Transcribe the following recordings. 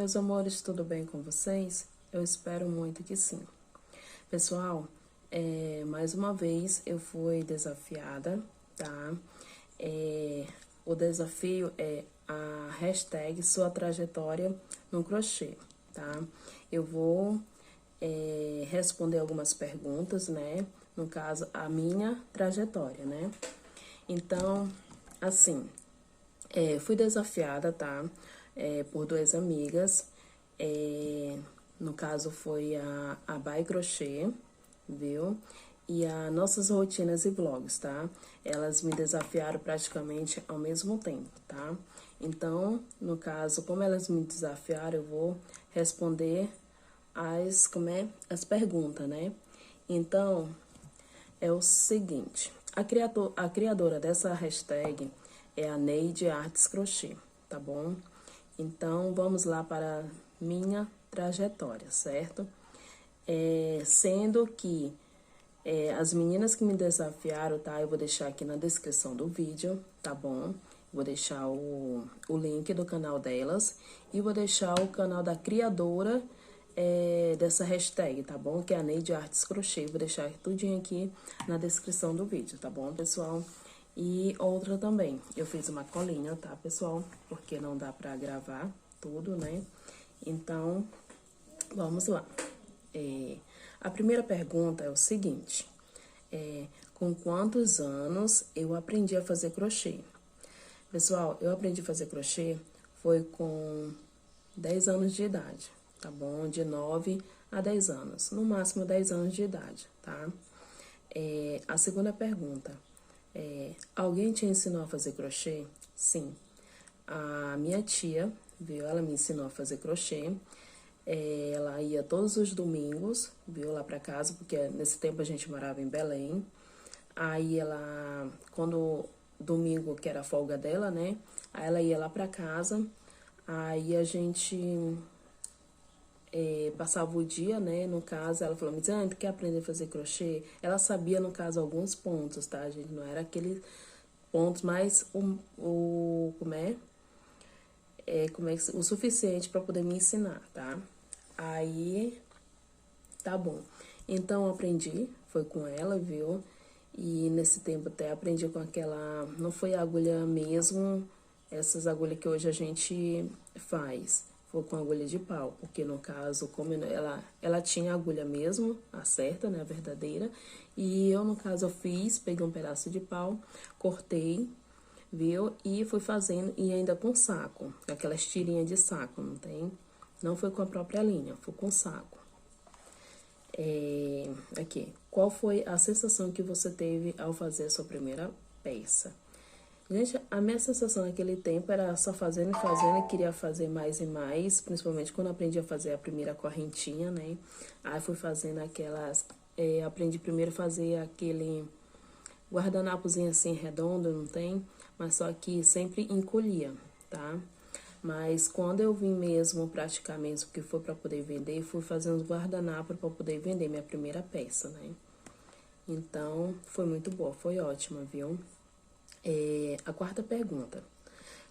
Meus amores, tudo bem com vocês? Eu espero muito que sim. Pessoal, mais uma vez eu fui desafiada, tá? O desafio é a hashtag sua trajetória no crochê, tá? Eu vou responder algumas perguntas, né? No caso, a minha trajetória, né? Então, assim, fui desafiada, tá? Por duas amigas. No caso, foi a By Crochê, viu? E a Nossas Rotinas e Vlogs, tá? Elas me desafiaram praticamente ao mesmo tempo, tá? Então, no caso, como elas me desafiaram, eu vou responder as perguntas, né? Então, é o seguinte, a criadora dessa hashtag é a Neide Artes Crochê, tá bom? Então, vamos lá para minha trajetória, certo? Sendo que as meninas que me desafiaram, tá? Eu vou deixar aqui na descrição do vídeo, tá bom? Vou deixar o link do canal delas e vou deixar o canal da criadora dessa hashtag, tá bom? Que é a Neide Artes Crochê. Vou deixar tudinho aqui na descrição do vídeo, tá bom, pessoal? E outra também, eu fiz uma colinha, tá, pessoal? Porque não dá pra gravar tudo, né? Então, vamos lá. A primeira pergunta é o seguinte: com quantos anos eu aprendi a fazer crochê? Pessoal, eu aprendi a fazer crochê foi com 10 anos de idade, tá bom? De 9 a 10 anos, no máximo 10 anos de idade, tá? A segunda pergunta alguém te ensinou a fazer crochê? Sim. A minha tia, viu? Ela me ensinou a fazer crochê. Ela ia todos os domingos, viu? Lá pra casa, porque nesse tempo a gente morava em Belém. Aí ela, quando domingo, que era a folga dela, né? Aí ela ia lá pra casa. Aí a gente passava o dia, né? No caso, ela falou, mas tu quer aprender a fazer crochê? Ela sabia, no caso, alguns pontos, tá, gente? Não era aquele pontos, mas o suficiente para poder me ensinar, tá? Aí, tá bom. Então, eu aprendi, foi com ela, viu? E nesse tempo até aprendi com aquela, não foi agulha mesmo, essas agulhas que hoje a gente faz. Foi com agulha de pau, porque no caso, como ela tinha agulha mesmo, a certa, né, a verdadeira, e eu, no caso, eu peguei um pedaço de pau, cortei, viu, e fui fazendo, e ainda com saco, aquelas tirinhas de saco, não tem? Não foi com a própria linha, foi com saco. Aqui, qual foi a sensação que você teve ao fazer a sua primeira peça? Gente, a minha sensação naquele tempo era só fazendo e fazendo, e queria fazer mais e mais, principalmente quando aprendi a fazer a primeira correntinha, né? Aí fui fazendo aquelas, aprendi primeiro a fazer aquele guardanapozinho assim redondo, não tem? Mas só que sempre encolhia, tá? Mas quando eu vim mesmo praticar mesmo, que foi para poder vender, fui fazendo os guardanapos para poder vender minha primeira peça, né? Então, foi muito boa, foi ótima, viu? A quarta pergunta.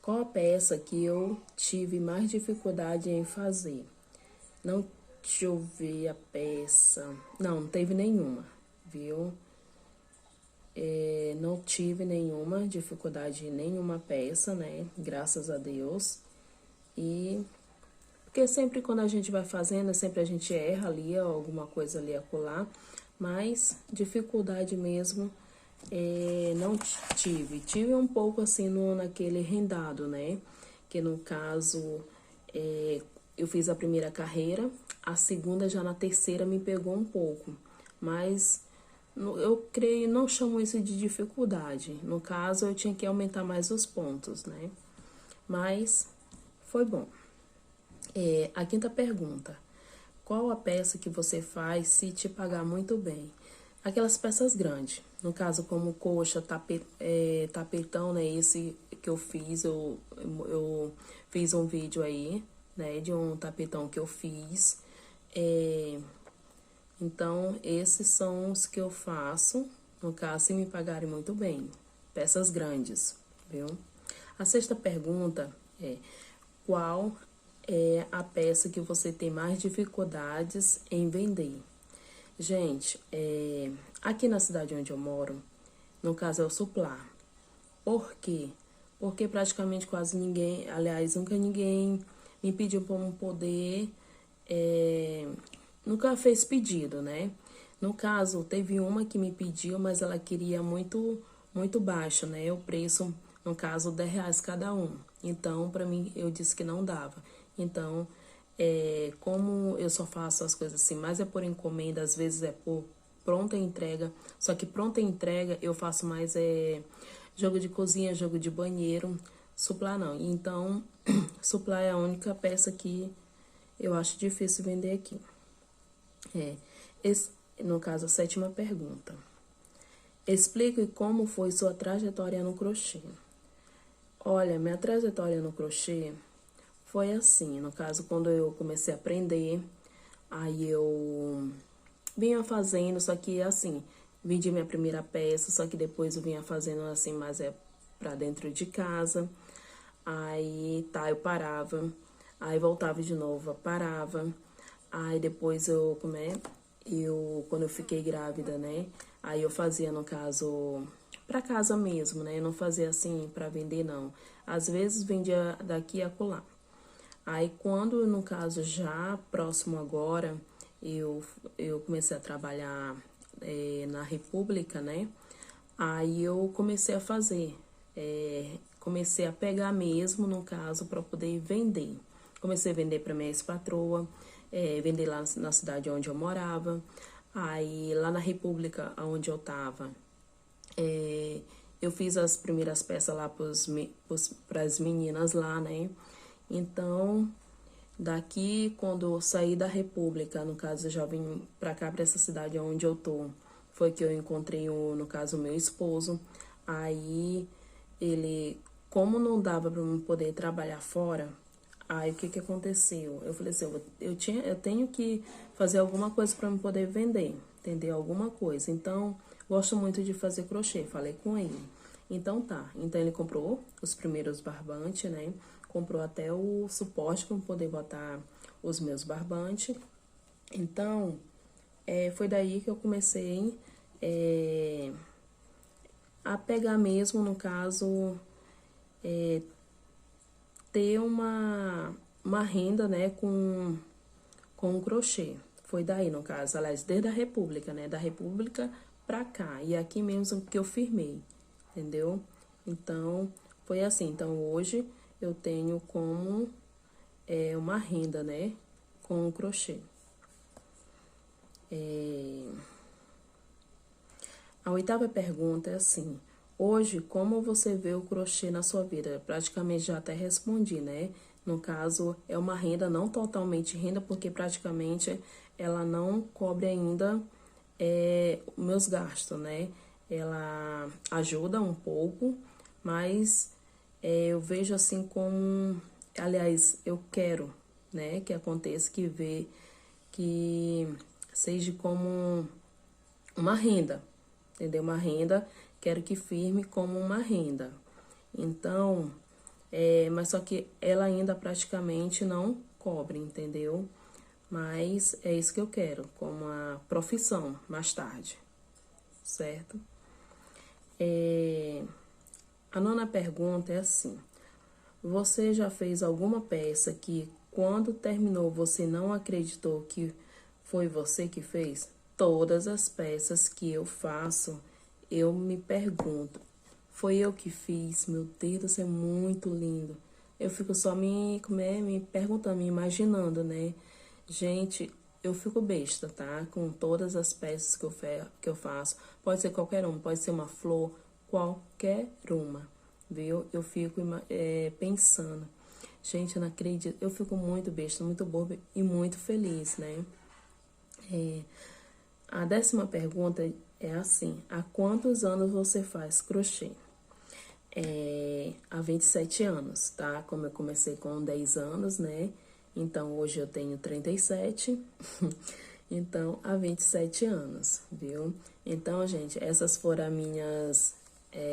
Qual a peça que eu tive mais dificuldade em fazer? Não, deixa eu ver a peça. Não teve nenhuma, viu? Não tive nenhuma dificuldade em nenhuma peça, né? Graças a Deus. E porque sempre quando a gente vai fazendo, sempre a gente erra ali, alguma coisa ali acolá, mas dificuldade mesmo não tive. Tive um pouco assim naquele rendado, né? Que no caso eu fiz a primeira carreira, a segunda já na terceira me pegou um pouco, mas eu creio, não chamo isso de dificuldade. No caso, eu tinha que aumentar mais os pontos, né? Mas foi bom. A quinta pergunta. Qual a peça que você faz se te pagar muito bem? Aquelas peças grandes. No caso, como coxa, tapetão, né? Esse que eu fiz, eu fiz um vídeo aí, né? De um tapetão que eu fiz. Então, esses são os que eu faço, no caso, se me pagarem muito bem. Peças grandes, viu? A sexta pergunta é, qual é a peça que você tem mais dificuldades em vender? Gente, aqui na cidade onde eu moro, no caso é o Suplá. Por quê? Porque praticamente quase ninguém, aliás, nunca ninguém me pediu para um poder, nunca fez pedido, né? No caso, teve uma que me pediu, mas ela queria muito baixo, né? O preço, no caso, R$ 10 cada um. Então, para mim, eu disse que não dava. Então, como eu só faço as coisas assim, mas é por encomenda, às vezes é por pronta entrega. Só que pronta entrega eu faço mais jogo de cozinha, jogo de banheiro, suplá não. Então, suplá é a única peça que eu acho difícil vender aqui. No caso, a sétima pergunta. Explique como foi sua trajetória no crochê. Olha, minha trajetória no crochê foi assim, no caso, quando eu comecei a aprender, aí eu vinha fazendo, só que assim, vendi minha primeira peça, só que depois eu vinha fazendo assim, mais pra dentro de casa. Aí, tá, eu parava, aí voltava de novo, parava. Aí depois quando eu fiquei grávida, né? Aí eu fazia, no caso, pra casa mesmo, né? Eu não fazia assim pra vender, não. Às vezes vendia daqui a acolá. Aí quando, no caso, já próximo agora, eu comecei a trabalhar na República, né? Aí eu comecei a fazer, comecei a pegar mesmo, no caso, para poder vender. Comecei a vender para minha ex-patroa, vender lá na cidade onde eu morava. Aí lá na República, onde eu tava, eu fiz as primeiras peças lá para as meninas lá, né? Então, daqui, quando eu saí da República, no caso, eu já vim pra cá, pra essa cidade onde eu tô, foi que eu encontrei, no caso, o meu esposo. Aí, ele, como não dava pra eu poder trabalhar fora, aí o que que aconteceu? Eu falei assim, eu tenho que fazer alguma coisa pra eu poder vender, entendeu? Alguma coisa. Então, gosto muito de fazer crochê, falei com ele. Então tá, então ele comprou os primeiros barbantes, né? Comprou até o suporte para poder botar os meus barbantes. Então, foi daí que eu comecei a pegar mesmo, no caso, ter uma renda, né, com o crochê. Foi daí, no caso, aliás, desde a República, né, da República pra cá. E aqui mesmo que eu firmei, entendeu? Então, foi assim. Então, hoje eu tenho como uma renda, né, com o crochê. A oitava pergunta é assim: hoje, como você vê o crochê na sua vida? Praticamente já até respondi, né? No caso, é uma renda, não totalmente renda, porque praticamente ela não cobre ainda meus gastos, né? Ela ajuda um pouco, mas eu vejo assim como, aliás, eu quero, né, que aconteça, que seja como uma renda, entendeu? Uma renda, quero que firme como uma renda. Então, mas só que ela ainda praticamente não cobre, entendeu? Mas é isso que eu quero, como uma profissão mais tarde, certo? A nona pergunta é assim: você já fez alguma peça que, quando terminou, você não acreditou que foi você que fez? Todas as peças que eu faço, eu me pergunto, foi eu que fiz? Meu Deus, isso é muito lindo. Eu fico só me perguntando, me imaginando, né? Gente, eu fico besta, tá? Com todas as peças que eu faço. Pode ser qualquer uma, pode ser uma flor, qualquer uma, viu? Eu fico pensando. Gente, eu não acredito. Eu fico muito besta, muito boba e muito feliz, né? A 10ª pergunta é assim: há quantos anos você faz crochê? Há 27 anos, tá? Como eu comecei com 10 anos, né? Então, hoje eu tenho 37. Então, há 27 anos, viu? Então, gente, essas foram as minhas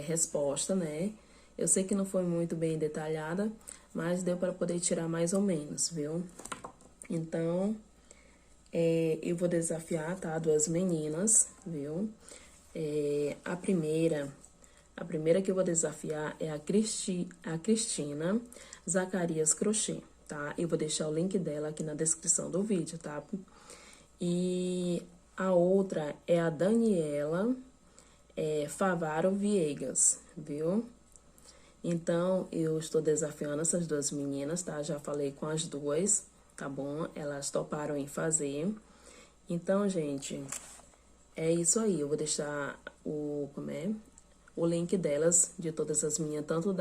respostas, né? Eu sei que não foi muito bem detalhada, mas deu para poder tirar mais ou menos, viu? Então, eu vou desafiar, tá? Duas meninas, viu? A primeira que eu vou desafiar é a Cristina Zacarias Crochê, tá? Eu vou deixar o link dela aqui na descrição do vídeo, tá? E a outra é a Daniela Favaro Viegas, viu? Então, eu estou desafiando essas duas meninas, tá? Já falei com as duas, tá bom? Elas toparam em fazer. Então, gente, é isso aí. Eu vou deixar o link delas, de todas as meninas, tanto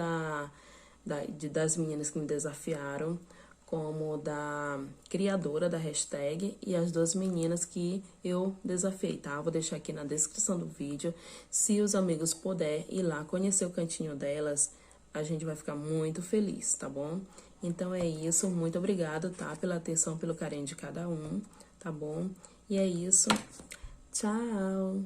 das meninas que me desafiaram, como da criadora da hashtag e as duas meninas que eu desafiei, tá? Vou deixar aqui na descrição do vídeo. Se os amigos puderem ir lá conhecer o cantinho delas, a gente vai ficar muito feliz, tá bom? Então é isso, muito obrigada, tá? Pela atenção, pelo carinho de cada um, tá bom? E é isso. Tchau!